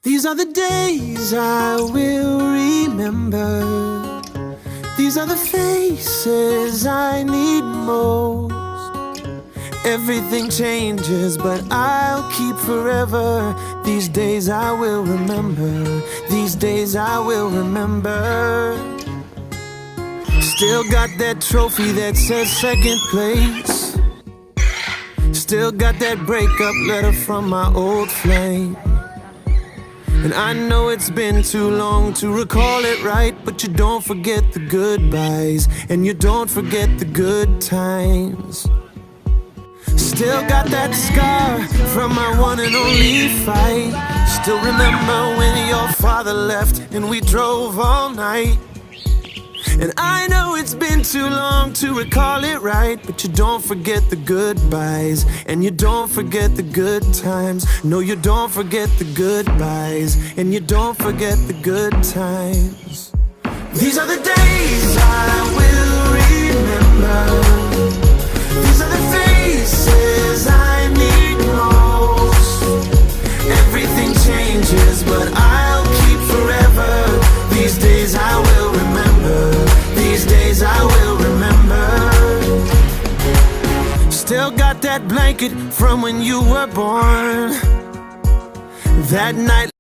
These are the days I will remember. These are the faces I need most. Everything changes, but I'll keep forever. These days I will remember. These days I will remember. Still got that trophy that says second place. Still got that breakup letter from my old flame. And I know it's been too long to recall it right, but you don't forget the goodbyes, and you don't forget the good times. Still got that scar from my one and only fight. Still remember when your father left and we drove all night. And I know it's been too long to recall it right, but you don't forget the goodbyes, and you don't forget the good times. No, you don't forget the goodbyes, and you don't forget the good times. These are the days I will remember. These are the faces I need most. Everything changes, but I'll keep forever. These days I will remember. These days I will remember. Still got that blanket from when you were born. That night